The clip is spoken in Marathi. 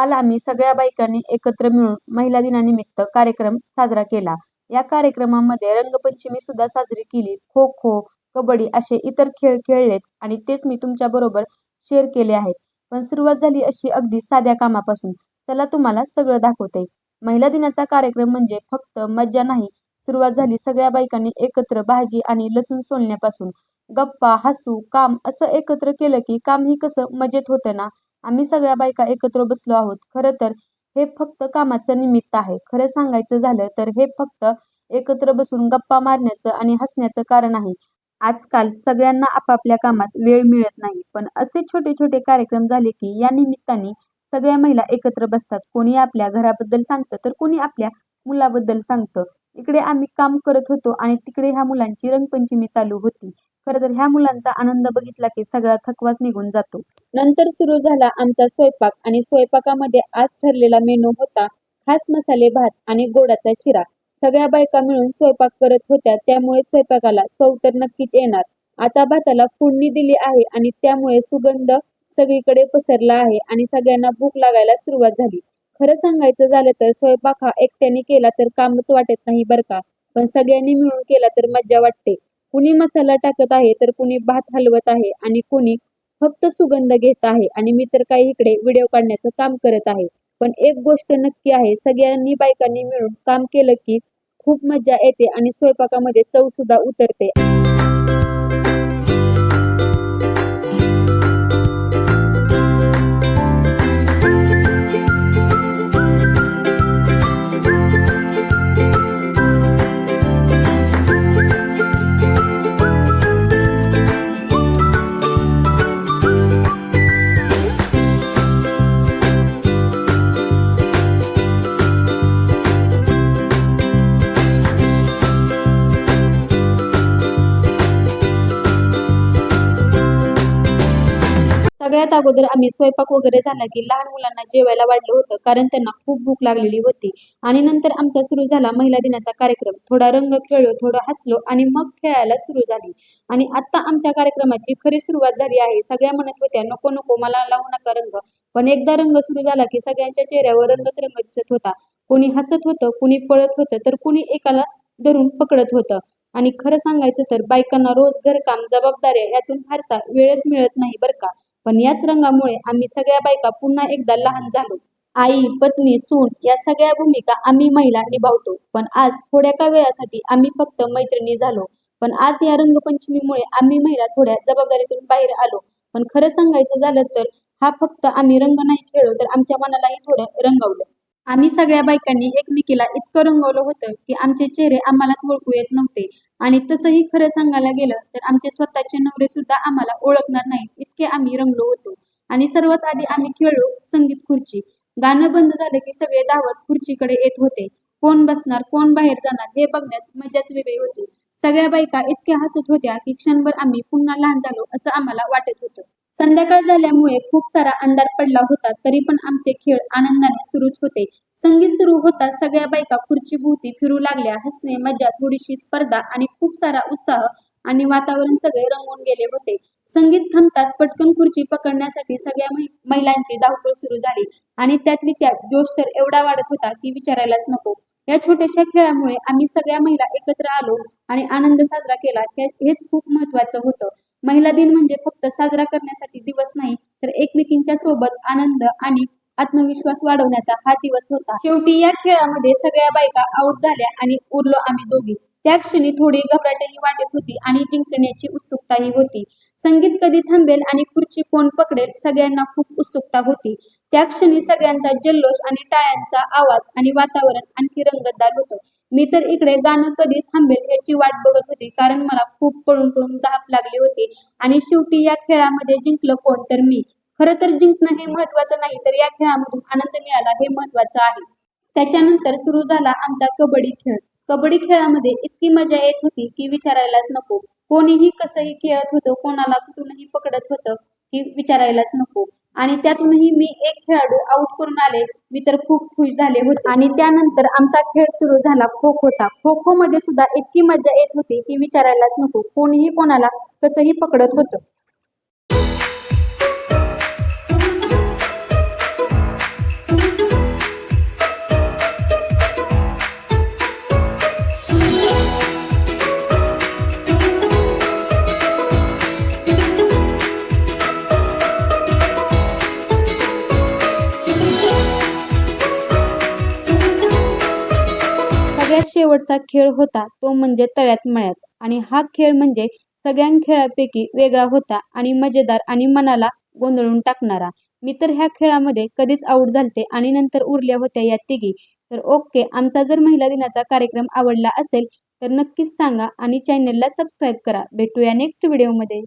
काल आम्ही सगळ्या बायकांनी एकत्र मिळून महिला दिनानिमित्त कार्यक्रम साजरा केला. या कार्यक्रमामध्ये रंगपंचमी सुद्धा साजरी केली. खो खो, कबड्डी असे इतर खेळ खेळलेत आणि तेच मी तुमच्या बरोबर शेअर केले आहेत. पण सुरुवात झाली अशी अगदी साध्या कामापासून. चला तुम्हाला सगळं दाखवते. महिला दिनाचा कार्यक्रम म्हणजे फक्त मज्जा नाही. सुरुवात झाली सगळ्या बायकांनी एकत्र भाजी आणि लसूण सोलण्यापासून. गप्पा, हसू, काम असं एकत्र केलं की कामही कसं मजेत होतं ना. आम्ही सगळ्या बायका एकत्र बसलो आहोत. खरं तर हे फक्त कामाचं निमित्त आहे. खरं सांगायचं झालं तर हे फक्त एकत्र बसून गप्पा मारण्याचं आणि हसण्याचं कारण आहे. आजकाल सगळ्यांना आपापल्या कामात वेळ मिळत नाही. पण असे छोटे छोटे कार्यक्रम झाले की या निमित्ताने सगळ्या महिला एकत्र बसतात. कोणी आपल्या घराबद्दल सांगतं तर कोणी आपल्या मुलाबद्दल सांगतं. इकडे आम्ही काम करत होतो आणि तिकडे ह्या मुलांची रंगपंचमी चालू होती. खरं तर ह्या मुलांचा आनंद बघितला की सगळा थकवाच निघून जातो. नंतर सुरू झाला आमचा स्वयंपाक आणि स्वयंपाकामध्ये आज ठरलेला मेनू होता खास मसाले भात आणि गोडाचा शिरा. सगळ्या बायका मिळून स्वयंपाक करत होत्या, त्यामुळे स्वयंपाकाला चव तर नक्कीच येणार. आता भाताला फोडणी दिली आहे आणि त्यामुळे सुगंध सगळीकडे पसरला आहे आणि सगळ्यांना भूक लागायला सुरुवात झाली. खरं सांगायचं झालं तर स्वयंपाक हा एकट्याने केला तर कामच वाटत नाही बरं का, पण सगळ्यांनी मिळून केला तर मज्जा वाटते. कुणी मसाला टाकत आहे तर कुणी भात हलवत आहे आणि कुणी फक्त सुगंध घेत आहे आणि मी तर काही इकडे व्हिडिओ काढण्याचं काम करत आहे. पण एक गोष्ट नक्की आहे, सगळ्यांनी बायकांनी मिळून काम केलं की खूप मज्जा येते आणि स्वयंपाकामध्ये चव सुद्धा उतरते. सगळ्यात अगोदर आम्ही स्वयंपाक वगैरे झाला की लहान मुलांना जेवायला वाढलं होतं, कारण त्यांना खूप भूक लागलेली होती. आणि नंतर आमचा सुरू झाला महिला दिनाचा कार्यक्रम. थोडा रंग खेळलो, थोडं हसलो आणि मग खेळायला सुरू झाली. आणि आता आमच्या कार्यक्रमाची खरी सुरुवात झाली आहे. सगळ्या म्हणत होत्या नको नको मला लावू नका रंग, पण एकदा रंग सुरू झाला की सगळ्यांच्या चेहऱ्यावर रंगच रंग दिसत होता. कुणी हसत होतं, कुणी पळत होतं तर कुणी एकाला धरून पकडत होतं. आणि खरं सांगायचं तर बायकांना रोज घरकाम, जबाबदाऱ्या यातून फारसा वेळच मिळत नाही बरं का. पण याच रंगामुळे आम्ही सगळ्या बायका पुन्हा एकदा लहान झालो. आई, पत्नी, सून या सगळ्या भूमिका आम्ही महिला निभावतो. पण आज थोड्या का वेळासाठी आम्ही फक्त मैत्रिणी झालो. पण आज या रंगपंचमीमुळे आम्ही महिला थोड्या जबाबदारीतून बाहेर आलो. पण खरं सांगायचं झालं तर हा फक्त आम्ही रंग नाही खेळलो, तर आमच्या मनालाही थोडं रंगवलं. आम्ही सगळ्या बायकांनी एकमेकीला इतकं रंगवलं होतं की आमचे चेहरे आम्हालाच ओळखू येत नव्हते. आणि तसंही खरं सांगायला गेलं तर आमचे स्वतःचे नवरे सुद्धा आम्हाला ओळखणार नाहीत इतके आम्ही रंगलो होतो. आणि सर्वात आधी आम्ही खेळलो संगीत खुर्ची. गाणं बंद झालं की सगळे धावत खुर्चीकडे येत होते. कोण बसणार, कोण बाहेर जाणार हे बघण्यात मजाच वेगळी होती. सगळ्या बायका इतक्या हसत होत्या की क्षणभर आम्ही पुन्हा लहान झालो असं आम्हाला वाटत होतं. संध्याकाळ झाल्यामुळे खूप सारा अंधार पडला होता, तरी पण आमचे खेळ आनंदाने सुरूच होते. संगीत सुरू होता, सगळ्या बायका खुर्ची भोवती फिरू लागल्या. हसणे, मजा, थोडीशी स्पर्धा आणि खूप सारा उत्साह आणि वातावरण सगळे रंगून गेले होते. संगीत थांबताच पटकन खुर्ची पकडण्यासाठी सगळ्या महिलांची धावपळ सुरू झाली आणि त्यातली त्यात जोश तर एवढा वाढत होता की विचारायलाच नको. या छोट्याशा खेळामुळे आम्ही सगळ्या महिला एकत्र आलो आणि आनंद साजरा केला. हेच खूप महत्वाचं होतं. महिला दिन म्हणजे फक्त साजरा करण्यासाठी दिवस नाही, तर एकमेकींच्या सोबत आनंद आणि आत्मविश्वास वाढवण्याचा हा दिवस होता. शेवटी या खेळामध्ये सगळ्या बायका आऊट झाल्या आणि उरलो आम्ही दोघीच. त्या क्षणी थोडी घबराटही वाटत होती आणि जिंकण्याची उत्सुकताही होती. संगीत कधी थांबेल आणि खुर्ची कोण पकडेल सगळ्यांना खूप उत्सुकता होती. त्या क्षणी सगळ्यांचा जल्लोष आणि टाळ्यांचा आवाज आणि वातावरण आणखी रंगतदार होतं. मी तर इकडे गाणं कधी थांबेल याची वाट बघत होती, कारण मला खूप पळून पळून धाप लागली होती. आणि शेवटी या खेळामध्ये जिंकलं कोण, तर मी. खरं तर जिंकणं हे महत्वाचं नाही, तर या खेळामधून आनंद मिळाला हे महत्वाचं आहे. त्याच्यानंतर सुरू झाला आमचा कबड्डी खेळ. कबड्डी खेळामध्ये इतकी मजा येत होती की विचारायलाच नको. कोणीही कसंही खेळत होतं, कोणाला कुठूनही पकडत होतं की विचारायलाच नको. आणि त्यातूनही मी एक खेळाडू आउट करून आले. मी तर खूप खुश झाले होते. आणि त्यानंतर आमचा खेळ सुरू झाला खो खोचा. खो खो मध्ये सुद्धा इतकी मजा येत होती की विचारायलाच नको. कोणीही कोणाला कसंही पकडत होतं. शेवटचा खेळ होता तो म्हणजे तळ्यात मळ्यात. आणि हा खेळ म्हणजे सगळ्या खेळापैकी वेगळा होता आणि मजेदार आणि मनाला गोंधळून टाकणारा. मी तर ह्या खेळामध्ये कधीच आऊट झालते आणि नंतर उरल्या होत्या या तिघी. तर ओके, आमचा जर महिला दिनाचा कार्यक्रम आवडला असेल तर नक्कीच सांगा आणि चॅनलला सबस्क्राईब करा. भेटूया नेक्स्ट व्हिडिओमध्ये.